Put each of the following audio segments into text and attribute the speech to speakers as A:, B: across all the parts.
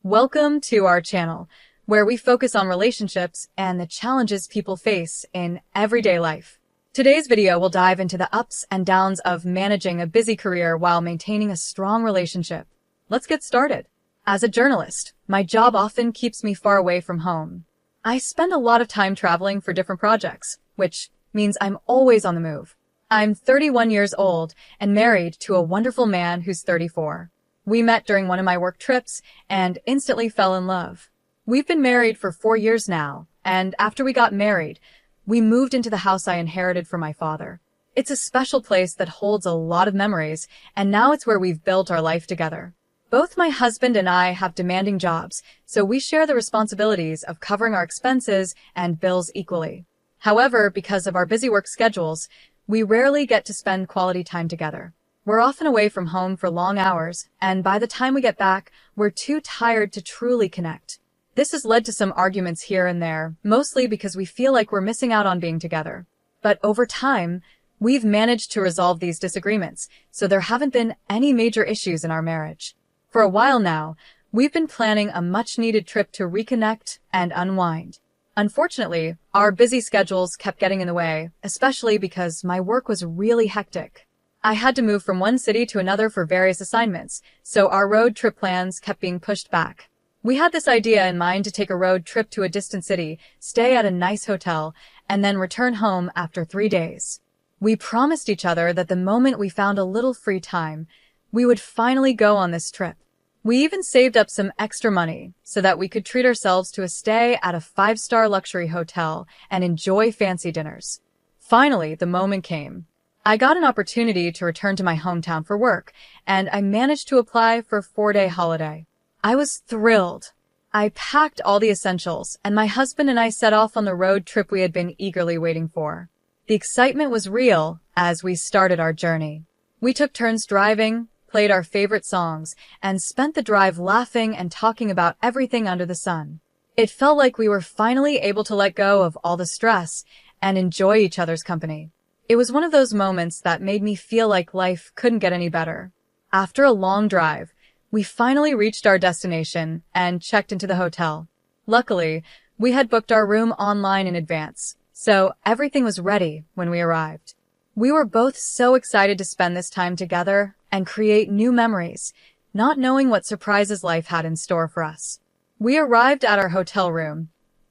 A: Welcome to our channel, where we focus on relationships and the challenges people face in everyday life. Today's video will dive into the ups and downs of managing a busy career while maintaining a strong relationship. Let's get started. As a journalist, my job often keeps me far away from home. I spend a lot of time traveling for different projects, which means I'm always on the move. I'm 31 years old and married to a wonderful man who's 34. We met during one of my work trips and instantly fell in love. We've been married for 4 years now, and after we got married, we moved into the house I inherited from my father. It's a special place that holds a lot of memories, and now it's where we've built our life together. Both my husband and I have demanding jobs, so we share the responsibilities of covering our expenses and bills equally. However, because of our busy work schedules, we rarely get to spend quality time together. We're often away from home for long hours, and by the time we get back, we're too tired to truly connect. This has led to some arguments here and there, mostly because we feel like we're missing out on being together. But over time, we've managed to resolve these disagreements, so there haven't been any major issues in our marriage. For a while now, we've been planning a much-needed trip to reconnect and unwind. Unfortunately, our busy schedules kept getting in the way, especially because my work was really hectic. I had to move from one city to another for various assignments, so our road trip plans kept being pushed back. We had this idea in mind to take a road trip to a distant city, stay at a nice hotel, and then return home after 3 days. We promised each other that the moment we found a little free time, we would finally go on this trip. We even saved up some extra money so that we could treat ourselves to a stay at a 5-star luxury hotel and enjoy fancy dinners. Finally, the moment came. I got an opportunity to return to my hometown for work, and I managed to apply for a 4-day holiday. I was thrilled. I packed all the essentials, and my husband and I set off on the road trip we had been eagerly waiting for. The excitement was real as we started our journey. We took turns driving, played our favorite songs, and spent the drive laughing and talking about everything under the sun. It felt like we were finally able to let go of all the stress and enjoy each other's company. It was one of those moments that made me feel like life couldn't get any better. After a long drive, we finally reached our destination and checked into the hotel. Luckily, we had booked our room online in advance, so everything was ready when we arrived. We were both so excited to spend this time together and create new memories, not knowing what surprises life had in store for us. We arrived at our hotel room,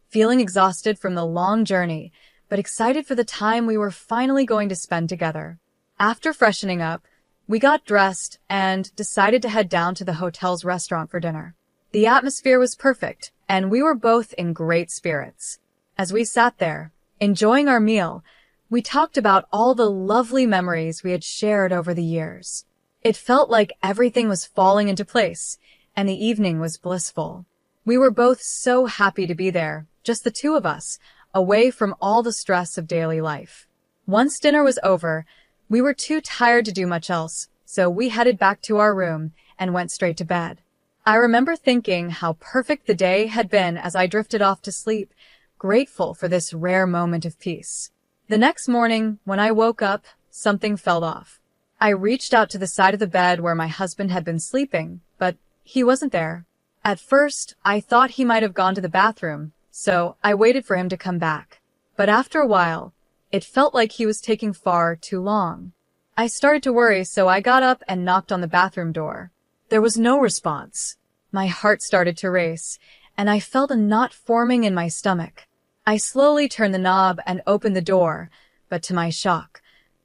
A: feeling exhausted from the long journey, but excited for the time we were finally going to spend together. After freshening up, we got dressed and decided to head down to the hotel's restaurant for dinner. The atmosphere was perfect, and we were both in great spirits. As we sat there, enjoying our meal, we talked about all the lovely memories we had shared over the years. It felt like everything was falling into place, and the evening was blissful. We were both so happy to be there, just the two of us, away from all the stress of daily life. Once dinner was over, we were too tired to do much else, so we headed back to our room and went straight to bed. I remember thinking how perfect the day had been as I drifted off to sleep, grateful for this rare moment of peace. The next morning, when I woke up, something felt off. I reached out to the side of the bed where my husband had been sleeping, but he wasn't there. At first, I thought he might have gone to the bathroom, so I waited for him to come back. But after a while, it felt like he was taking far too long. I started to worry, so I got up and knocked on the bathroom door. There was no response. My heart started to race, and I felt a knot forming in my stomach. I slowly turned the knob and opened the door, but to my shock,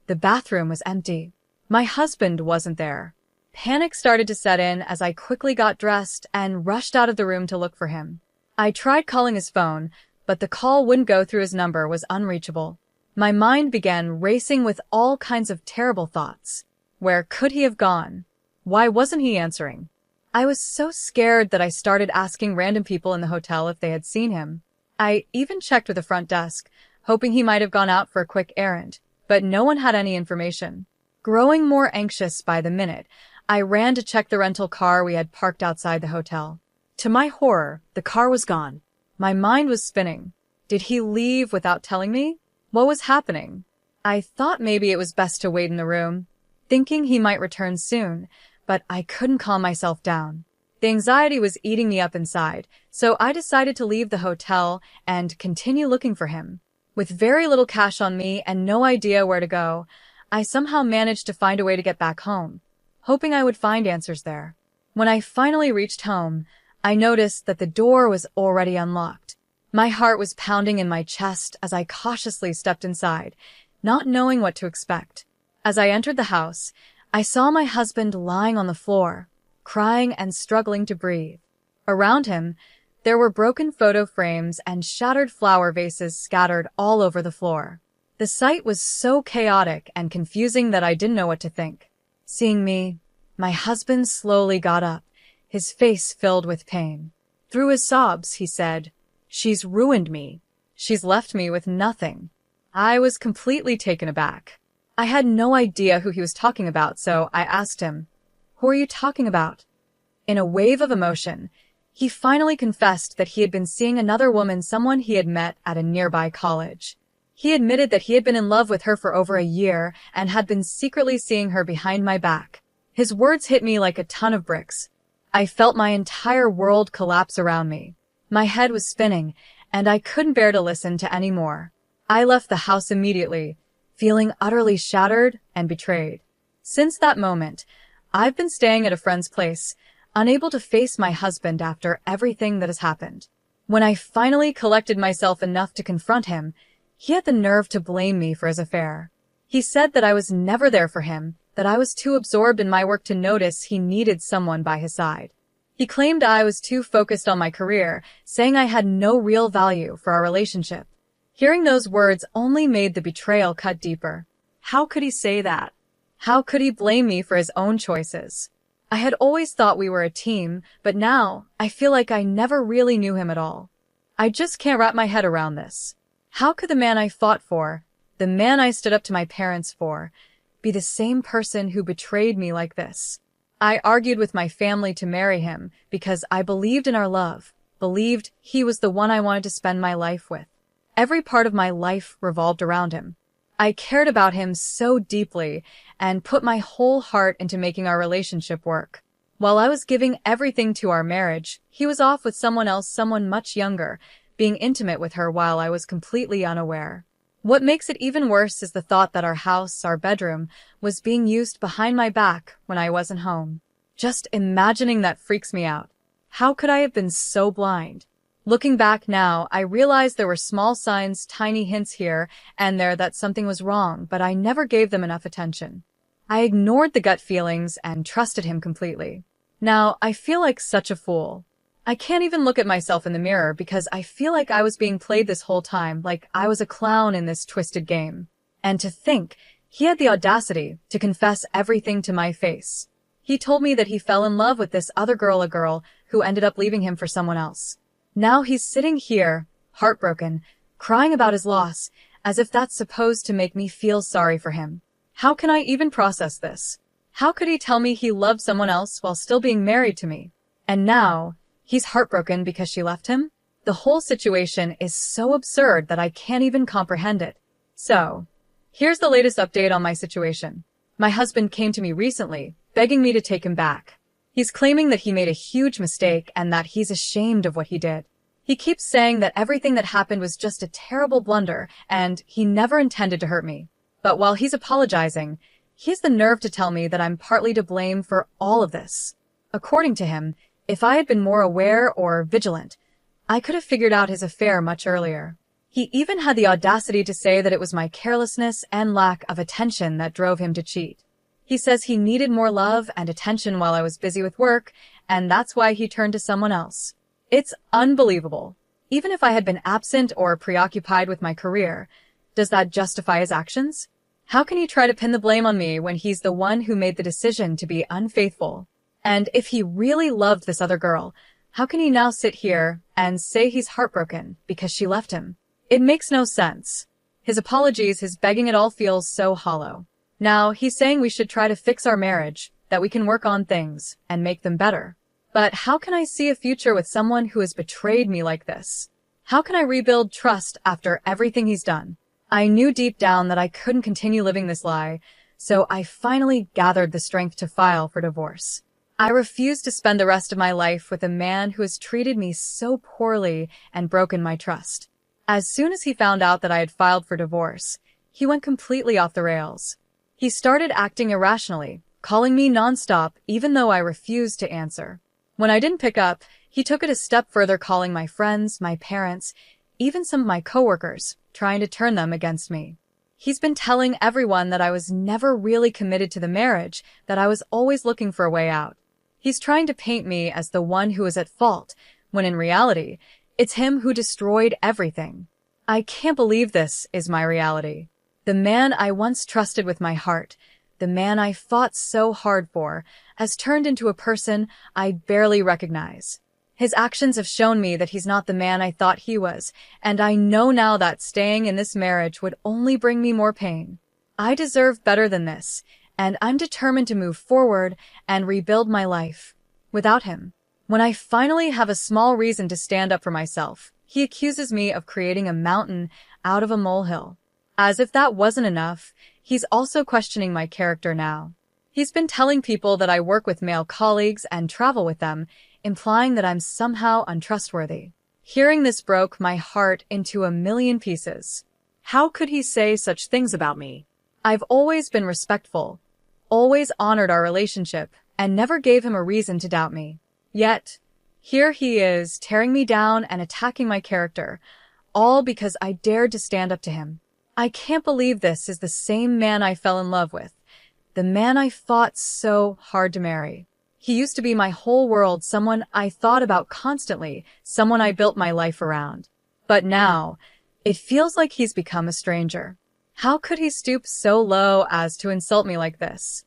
A: the bathroom was empty. My husband wasn't there. Panic started to set in as I quickly got dressed and rushed out of the room to look for him. I tried calling his phone, but the call wouldn't go through. His number was unreachable. My mind began racing with all kinds of terrible thoughts. Where could he have gone? Why wasn't he answering? I was so scared that I started asking random people in the hotel if they had seen him. I even checked with the front desk, hoping he might have gone out for a quick errand, but no one had any information. Growing more anxious by the minute, I ran to check the rental car we had parked outside the hotel. To my horror, the car was gone. My mind was spinning. Did he leave without telling me? What was happening? I thought maybe it was best to wait in the room, thinking he might return soon, but I couldn't calm myself down. The anxiety was eating me up inside, so I decided to leave the hotel and continue looking for him. With very little cash on me and no idea where to go, I somehow managed to find a way to get back home, hoping I would find answers there. When I finally reached home, I noticed that the door was already unlocked. My heart was pounding in my chest as I cautiously stepped inside, not knowing what to expect. As I entered the house, I saw my husband lying on the floor, crying and struggling to breathe. Around him, there were broken photo frames and shattered flower vases scattered all over the floor. The sight was so chaotic and confusing that I didn't know what to think. Seeing me, my husband slowly got up, his face filled with pain. Through his sobs, he said, "She's ruined me. She's left me with nothing." I was completely taken aback. I had no idea who he was talking about, so I asked him, "Who are you talking about?" In a wave of emotion, he finally confessed that he had been seeing another woman, someone he had met at a nearby college. He admitted that he had been in love with her for over a year and had been secretly seeing her behind my back. His words hit me like a ton of bricks. I felt my entire world collapse around me. My head was spinning, and I couldn't bear to listen to any more. I left the house immediately, feeling utterly shattered and betrayed. Since that moment, I've been staying at a friend's place, unable to face my husband after everything that has happened. When I finally collected myself enough to confront him, he had the nerve to blame me for his affair. He said that I was never there for him, that I was too absorbed in my work to notice he needed someone by his side. He claimed I was too focused on my career, saying I had no real value for our relationship. Hearing those words only made the betrayal cut deeper. How could he say that? How could he blame me for his own choices? I had always thought we were a team, but now I feel like I never really knew him at all. I just can't wrap my head around this. How could the man I fought for, the man I stood up to my parents for, be the same person who betrayed me like this? I argued with my family to marry him because I believed in our love, believed he was the one I wanted to spend my life with. Every part of my life revolved around him. I cared about him so deeply and put my whole heart into making our relationship work. While I was giving everything to our marriage, he was off with someone else, someone much younger, being intimate with her while I was completely unaware. What makes it even worse is the thought that our house, our bedroom, was being used behind my back when I wasn't home. Just imagining that freaks me out. How could I have been so blind? Looking back now, I realized there were small signs, tiny hints here and there that something was wrong, but I never gave them enough attention. I ignored the gut feelings and trusted him completely. Now, I feel like such a fool. I can't even look at myself in the mirror because I feel like I was being played this whole time, like I was a clown in this twisted game. And to think, he had the audacity to confess everything to my face. He told me that he fell in love with this other girl, a girl who ended up leaving him for someone else. Now he's sitting here, heartbroken, crying about his loss, as if that's supposed to make me feel sorry for him. How can I even process this? How could he tell me he loved someone else while still being married to me? And now, he's heartbroken because she left him? The whole situation is so absurd that I can't even comprehend it. So, here's the latest update on my situation. My husband came to me recently, begging me to take him back. He's claiming that he made a huge mistake and that he's ashamed of what he did. He keeps saying that everything that happened was just a terrible blunder and he never intended to hurt me. But while he's apologizing, he has the nerve to tell me that I'm partly to blame for all of this. According to him, if I had been more aware or vigilant, I could have figured out his affair much earlier. He even had the audacity to say that it was my carelessness and lack of attention that drove him to cheat. He says he needed more love and attention while I was busy with work, and that's why he turned to someone else. It's unbelievable. Even if I had been absent or preoccupied with my career, does that justify his actions? How can he try to pin the blame on me when he's the one who made the decision to be unfaithful? And if he really loved this other girl, how can he now sit here and say he's heartbroken because she left him? It makes no sense. His apologies, his begging, it all feels so hollow. Now, he's saying we should try to fix our marriage, that we can work on things and make them better. But how can I see a future with someone who has betrayed me like this? How can I rebuild trust after everything he's done? I knew deep down that I couldn't continue living this lie, so I finally gathered the strength to file for divorce. I refuse to spend the rest of my life with a man who has treated me so poorly and broken my trust. As soon as he found out that I had filed for divorce, he went completely off the rails. He started acting irrationally, calling me nonstop even though I refused to answer. When I didn't pick up, he took it a step further, calling my friends, my parents, even some of my coworkers, trying to turn them against me. He's been telling everyone that I was never really committed to the marriage, that I was always looking for a way out. He's trying to paint me as the one who is at fault, when in reality, it's him who destroyed everything. I can't believe this is my reality. The man I once trusted with my heart, the man I fought so hard for, has turned into a person I barely recognize. His actions have shown me that he's not the man I thought he was, and I know now that staying in this marriage would only bring me more pain. I deserve better than this, and I'm determined to move forward and rebuild my life without him. When I finally have a small reason to stand up for myself, he accuses me of creating a mountain out of a molehill. As if that wasn't enough, he's also questioning my character now. He's been telling people that I work with male colleagues and travel with them, implying that I'm somehow untrustworthy. Hearing this broke my heart into a million pieces. How could he say such things about me? I've always been respectful, always honored our relationship, and never gave him a reason to doubt me. Yet, here he is, tearing me down and attacking my character, all because I dared to stand up to him. I can't believe this is the same man I fell in love with, the man I fought so hard to marry. He used to be my whole world, someone I thought about constantly, someone I built my life around. But now, it feels like he's become a stranger. How could he stoop so low as to insult me like this?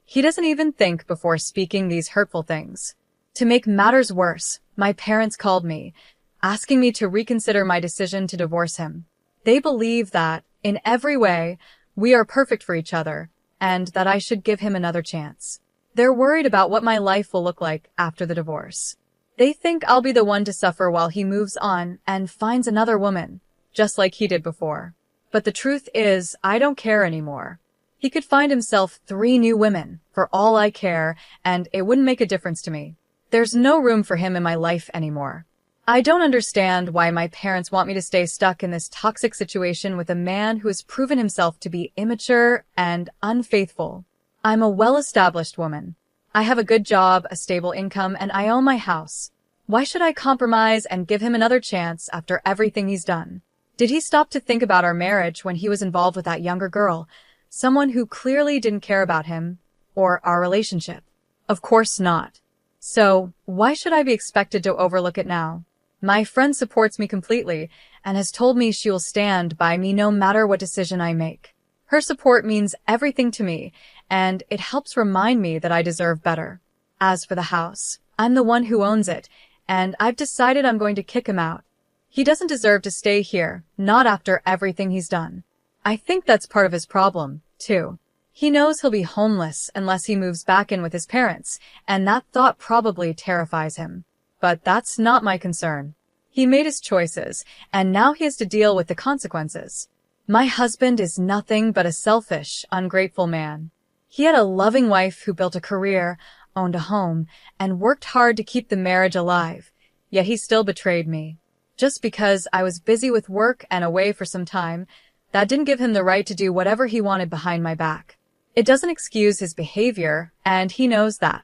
A: He doesn't even think before speaking these hurtful things. To make matters worse, my parents called me, asking me to reconsider my decision to divorce him. They believe that, in every way, we are perfect for each other, and that I should give him another chance. They're worried about what my life will look like after the divorce. They think I'll be the one to suffer while he moves on and finds another woman, just like he did before. But the truth is, I don't care anymore. He could find himself 3 new women, for all I care, and it wouldn't make a difference to me. There's no room for him in my life anymore. I don't understand why my parents want me to stay stuck in this toxic situation with a man who has proven himself to be immature and unfaithful. I'm a well-established woman. I have a good job, a stable income, and I own my house. Why should I compromise and give him another chance after everything he's done? Did he stop to think about our marriage when he was involved with that younger girl, someone who clearly didn't care about him or our relationship? Of course not. So, why should I be expected to overlook it now? My friend supports me completely and has told me she will stand by me no matter what decision I make. Her support means everything to me, and it helps remind me that I deserve better. As for the house, I'm the one who owns it, and I've decided I'm going to kick him out. He doesn't deserve to stay here, not after everything he's done. I think that's part of his problem, too. He knows he'll be homeless unless he moves back in with his parents, and that thought probably terrifies him. But that's not my concern. He made his choices, and now he has to deal with the consequences. My husband is nothing but a selfish, ungrateful man. He had a loving wife who built a career, owned a home, and worked hard to keep the marriage alive, yet he still betrayed me. Just because I was busy with work and away for some time, that didn't give him the right to do whatever he wanted behind my back. It doesn't excuse his behavior, and he knows that.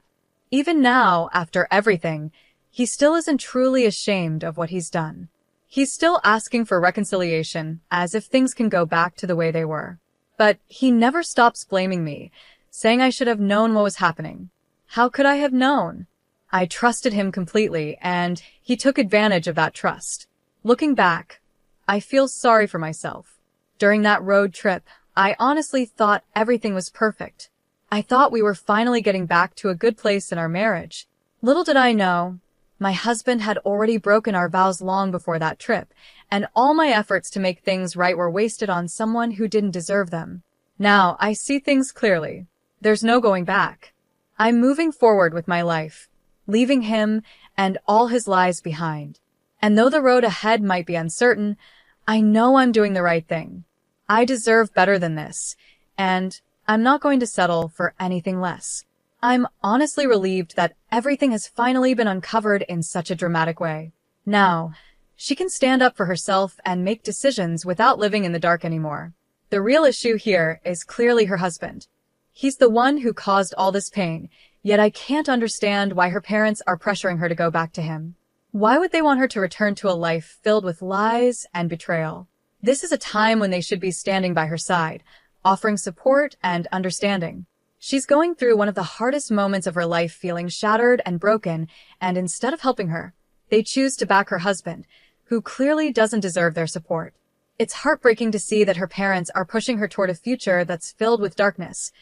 A: Even now, after everything, he still isn't truly ashamed of what he's done. He's still asking for reconciliation, as if things can go back to the way they were. But he never stops blaming me, saying I should have known what was happening. How could I have known? I trusted him completely, and he took advantage of that trust. Looking back, I feel sorry for myself. During that road trip, I honestly thought everything was perfect. I thought we were finally getting back to a good place in our marriage. Little did I know, my husband had already broken our vows long before that trip, and all my efforts to make things right were wasted on someone who didn't deserve them. Now I see things clearly. There's no going back. I'm moving forward with my life, leaving him and all his lies behind. And though the road ahead might be uncertain, I know I'm doing the right thing. I deserve better than this, and I'm not going to settle for anything less. I'm honestly relieved that everything has finally been uncovered in such a dramatic way. Now, she can stand up for herself and make decisions without living in the dark anymore. The real issue here is clearly her husband. He's the one who caused all this pain, yet I can't understand why her parents are pressuring her to go back to him. Why would they want her to return to a life filled with lies and betrayal? This is a time when they should be standing by her side, offering support and understanding. She's going through one of the hardest moments of her life, feeling shattered and broken, and instead of helping her, they choose to back her husband, who clearly doesn't deserve their support. It's heartbreaking to see that her parents are pushing her toward a future that's filled with darkness,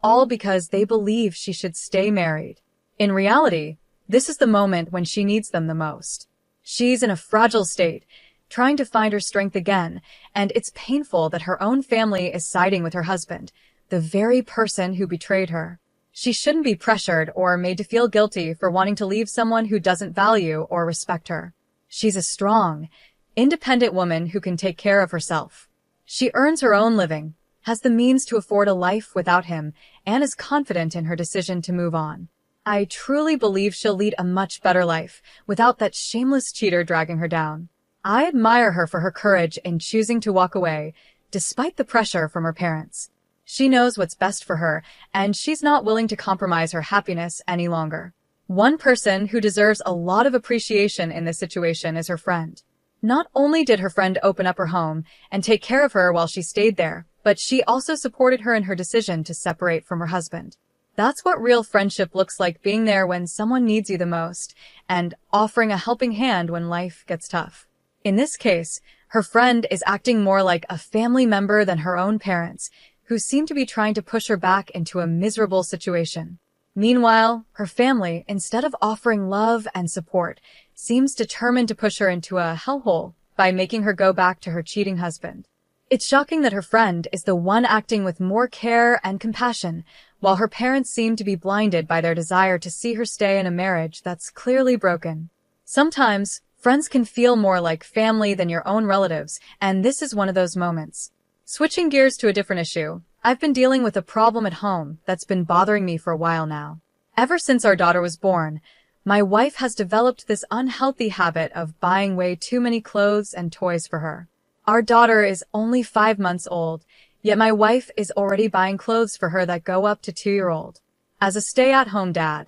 A: all because they believe she should stay married. In reality, this is the moment when she needs them the most. She's in a fragile state, trying to find her strength again, and it's painful that her own family is siding with her husband, the very person who betrayed her. She shouldn't be pressured or made to feel guilty for wanting to leave someone who doesn't value or respect her. She's a strong, independent woman who can take care of herself. She earns her own living, has the means to afford a life without him, and is confident in her decision to move on. I truly believe she'll lead a much better life without that shameless cheater dragging her down. I admire her for her courage in choosing to walk away, despite the pressure from her parents. She knows what's best for her, and she's not willing to compromise her happiness any longer. One person who deserves a lot of appreciation in this situation is her friend. Not only did her friend open up her home and take care of her while she stayed there, but she also supported her in her decision to separate from her husband. That's what real friendship looks like, being there when someone needs you the most, and offering a helping hand when life gets tough. In this case, her friend is acting more like a family member than her own parents, who seem to be trying to push her back into a miserable situation. Meanwhile, her family, instead of offering love and support, seems determined to push her into a hellhole by making her go back to her cheating husband. It's shocking that her friend is the one acting with more care and compassion, while her parents seem to be blinded by their desire to see her stay in a marriage that's clearly broken. Sometimes, friends can feel more like family than your own relatives, and this is one of those moments. Switching gears to a different issue, I've been dealing with a problem at home that's been bothering me for a while now. Ever since our daughter was born, my wife has developed this unhealthy habit of buying way too many clothes and toys for her. Our daughter is only 5 months old, yet my wife is already buying clothes for her that go up to 2-year-old. As a stay-at-home dad,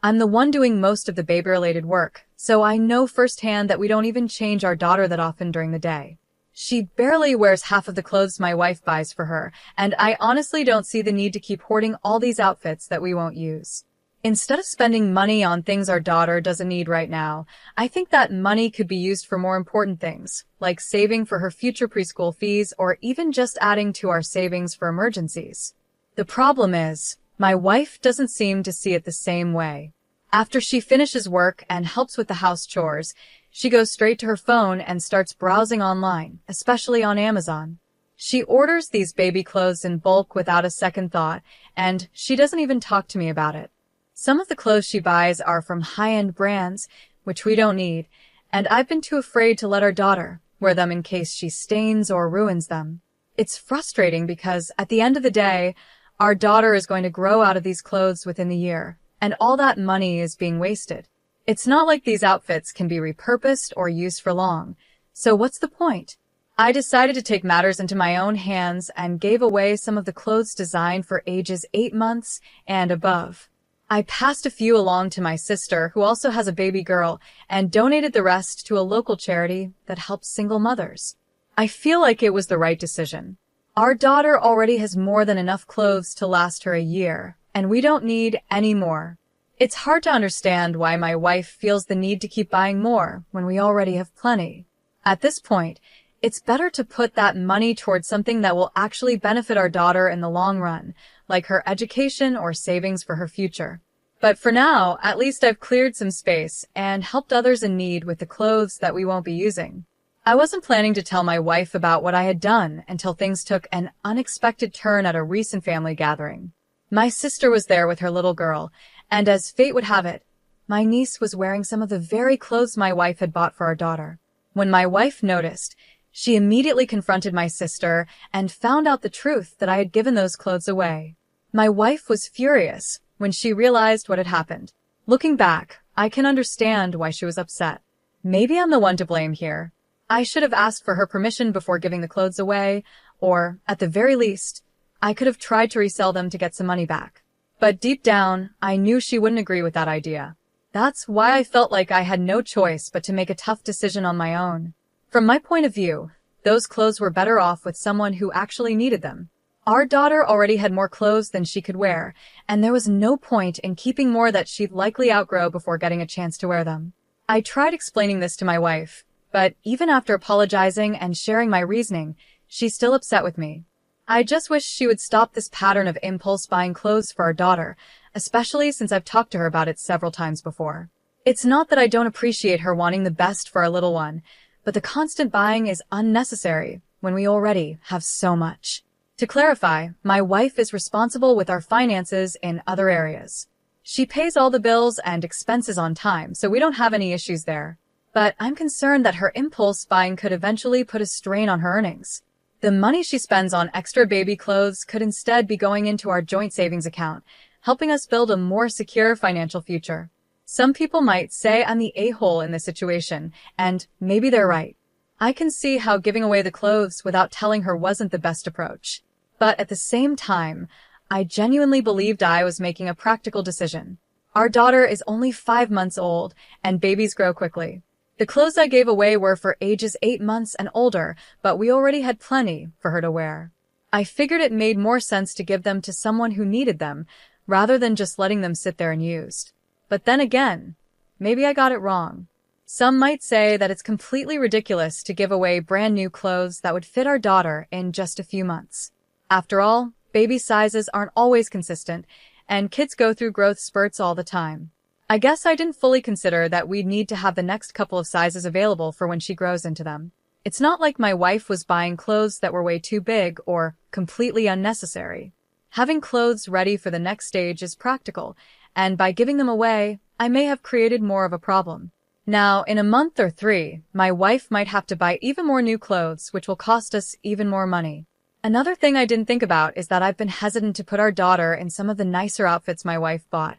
A: I'm the one doing most of the baby-related work, so I know firsthand that we don't even change our daughter that often during the day. She barely wears half of the clothes my wife buys for her, and I honestly don't see the need to keep hoarding all these outfits that we won't use. Instead of spending money on things our daughter doesn't need right now, I think that money could be used for more important things, like saving for her future preschool fees or even just adding to our savings for emergencies. The problem is, my wife doesn't seem to see it the same way. After she finishes work and helps with the house chores, she goes straight to her phone and starts browsing online, especially on Amazon. She orders these baby clothes in bulk without a second thought, and she doesn't even talk to me about it. Some of the clothes she buys are from high-end brands, which we don't need, and I've been too afraid to let our daughter wear them in case she stains or ruins them. It's frustrating because, at the end of the day, our daughter is going to grow out of these clothes within the year, and all that money is being wasted. It's not like these outfits can be repurposed or used for long, so what's the point? I decided to take matters into my own hands and gave away some of the clothes designed for ages 8 months and above. I passed a few along to my sister, who also has a baby girl, and donated the rest to a local charity that helps single mothers. I feel like it was the right decision. Our daughter already has more than enough clothes to last her a year, and we don't need any more. It's hard to understand why my wife feels the need to keep buying more when we already have plenty. At this point, it's better to put that money towards something that will actually benefit our daughter in the long run, like her education or savings for her future. But for now, at least I've cleared some space and helped others in need with the clothes that we won't be using. I wasn't planning to tell my wife about what I had done until things took an unexpected turn at a recent family gathering. My sister was there with her little girl, and as fate would have it, my niece was wearing some of the very clothes my wife had bought for our daughter. When my wife noticed, she immediately confronted my sister and found out the truth that I had given those clothes away. My wife was furious, when she realized what had happened. Looking back, I can understand why she was upset. Maybe I'm the one to blame here. I should have asked for her permission before giving the clothes away, or, at the very least, I could have tried to resell them to get some money back. But deep down, I knew she wouldn't agree with that idea. That's why I felt like I had no choice but to make a tough decision on my own. From my point of view, those clothes were better off with someone who actually needed them. Our daughter already had more clothes than she could wear, and there was no point in keeping more that she'd likely outgrow before getting a chance to wear them. I tried explaining this to my wife, but even after apologizing and sharing my reasoning, she's still upset with me. I just wish she would stop this pattern of impulse buying clothes for our daughter, especially since I've talked to her about it several times before. It's not that I don't appreciate her wanting the best for our little one, but the constant buying is unnecessary when we already have so much. To clarify, my wife is responsible with our finances in other areas. She pays all the bills and expenses on time, so we don't have any issues there. But I'm concerned that her impulse buying could eventually put a strain on her earnings. The money she spends on extra baby clothes could instead be going into our joint savings account, helping us build a more secure financial future. Some people might say I'm the a-hole in this situation, and maybe they're right. I can see how giving away the clothes without telling her wasn't the best approach. But at the same time, I genuinely believed I was making a practical decision. Our daughter is only 5 months old, and babies grow quickly. The clothes I gave away were for ages 8 months and older, but we already had plenty for her to wear. I figured it made more sense to give them to someone who needed them, rather than just letting them sit there unused. But then again, maybe I got it wrong. Some might say that it's completely ridiculous to give away brand new clothes that would fit our daughter in just a few months. After all, baby sizes aren't always consistent, and kids go through growth spurts all the time. I guess I didn't fully consider that we'd need to have the next couple of sizes available for when she grows into them. It's not like my wife was buying clothes that were way too big or completely unnecessary. Having clothes ready for the next stage is practical, and by giving them away, I may have created more of a problem. Now, in a month or 3, my wife might have to buy even more new clothes, which will cost us even more money. Another thing I didn't think about is that I've been hesitant to put our daughter in some of the nicer outfits my wife bought,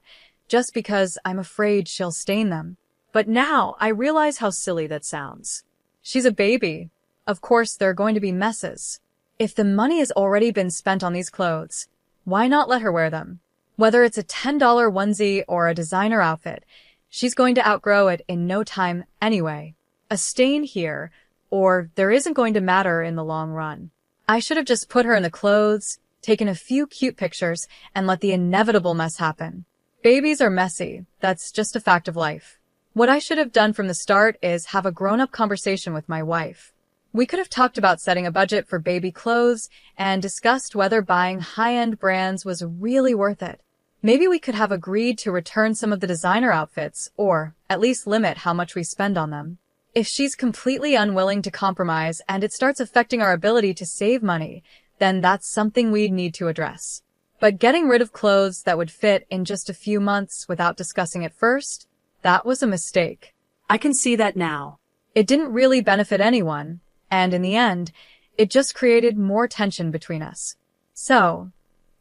A: just because I'm afraid she'll stain them. But now I realize how silly that sounds. She's a baby. Of course, there are going to be messes. If the money has already been spent on these clothes, why not let her wear them? Whether it's a $10 onesie or a designer outfit, she's going to outgrow it in no time anyway. A stain here, or there isn't going to matter in the long run. I should have just put her in the clothes, taken a few cute pictures, and let the inevitable mess happen. Babies are messy. That's just a fact of life. What I should have done from the start is have a grown-up conversation with my wife. We could have talked about setting a budget for baby clothes and discussed whether buying high-end brands was really worth it. Maybe we could have agreed to return some of the designer outfits, or at least limit how much we spend on them. If she's completely unwilling to compromise and it starts affecting our ability to save money, then that's something we'd need to address. But getting rid of clothes that would fit in just a few months without discussing it first, that was a mistake.
B: I can see that now.
A: It didn't really benefit anyone, and in the end, it just created more tension between us. So,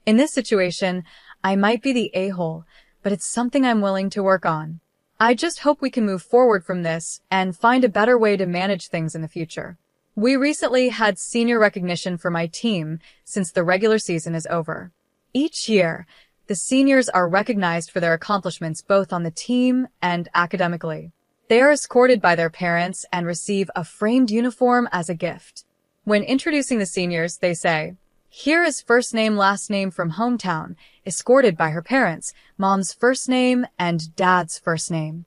A: in this situation, I might be the a-hole, but it's something I'm willing to work on. I just hope we can move forward from this and find a better way to manage things in the future. We recently had senior recognition for my team since the regular season is over. Each year, the seniors are recognized for their accomplishments both on the team and academically. They are escorted by their parents and receive a framed uniform as a gift. When introducing the seniors, they say, "Here is first name, last name from hometown, escorted by her parents, mom's first name and dad's first name."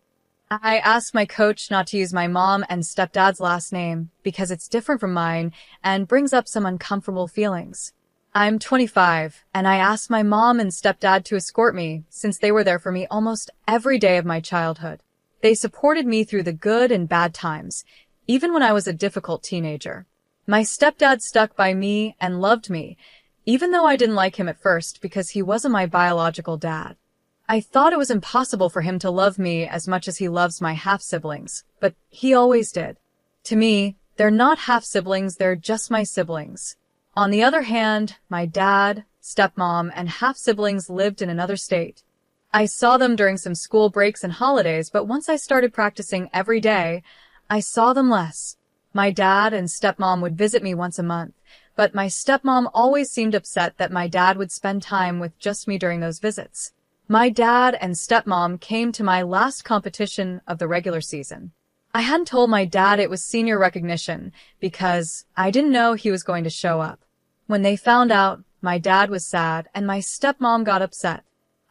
A: I asked my coach not to use my mom and stepdad's last name because it's different from mine and brings up some uncomfortable feelings. I'm 25, and I asked my mom and stepdad to escort me since they were there for me almost every day of my childhood. They supported me through the good and bad times, even when I was a difficult teenager. My stepdad stuck by me and loved me, even though I didn't like him at first because he wasn't my biological dad. I thought it was impossible for him to love me as much as he loves my half-siblings, but he always did. To me, they're not half-siblings, they're just my siblings. On the other hand, my dad, stepmom, and half-siblings lived in another state. I saw them during some school breaks and holidays, but once I started practicing every day, I saw them less. My dad and stepmom would visit me once a month, but my stepmom always seemed upset that my dad would spend time with just me during those visits. My dad and stepmom came to my last competition of the regular season. I hadn't told my dad it was senior recognition because I didn't know he was going to show up. When they found out, my dad was sad and my stepmom got upset.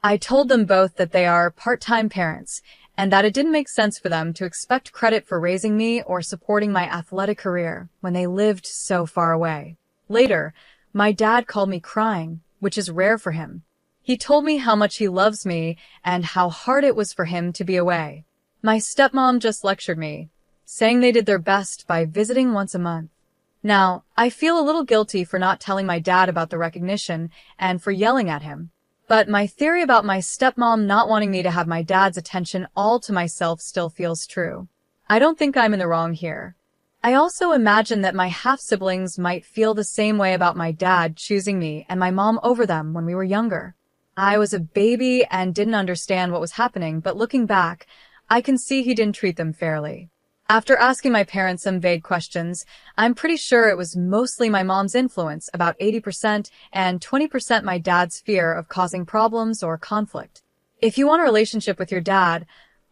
A: I told them both that they are part-time parents and that it didn't make sense for them to expect credit for raising me or supporting my athletic career when they lived so far away. Later, my dad called me crying, which is rare for him. He told me how much he loves me and how hard it was for him to be away. My stepmom just lectured me, saying they did their best by visiting once a month. Now, I feel a little guilty for not telling my dad about the recognition and for yelling at him. But my theory about my stepmom not wanting me to have my dad's attention all to myself still feels true. I don't think I'm in the wrong here. I also imagine that my half-siblings might feel the same way about my dad choosing me and my mom over them when we were younger. I was a baby and didn't understand what was happening, but looking back, I can see he didn't treat them fairly. After asking my parents some vague questions, I'm pretty sure it was mostly my mom's influence, about 80%, and 20% my dad's fear of causing problems or conflict. If you want a relationship with your dad,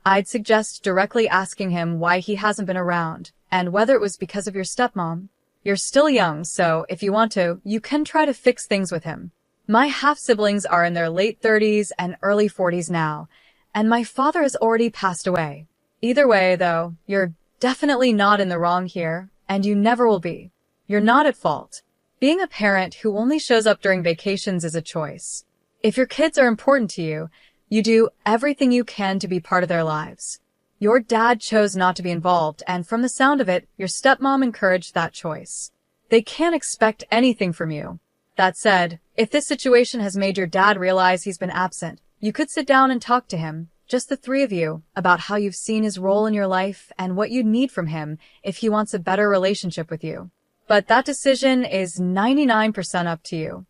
A: I'd suggest directly asking him why he hasn't been around, and whether it was because of your stepmom. You're still young, so if you want to, you can try to fix things with him. My half-siblings are in their late 30s and early 40s now, and my father has already passed away. Either way, though, you're definitely not in the wrong here, and you never will be. You're not at fault. Being a parent who only shows up during vacations is a choice. If your kids are important to you, you do everything you can to be part of their lives. Your dad chose not to be involved, and from the sound of it, your stepmom encouraged that choice. They can't expect anything from you. That said, if this situation has made your dad realize he's been absent, you could sit down and talk to him, just the three of you, about how you've seen his role in your life and what you'd need from him if he wants a better relationship with you. But that decision is 99% up to you.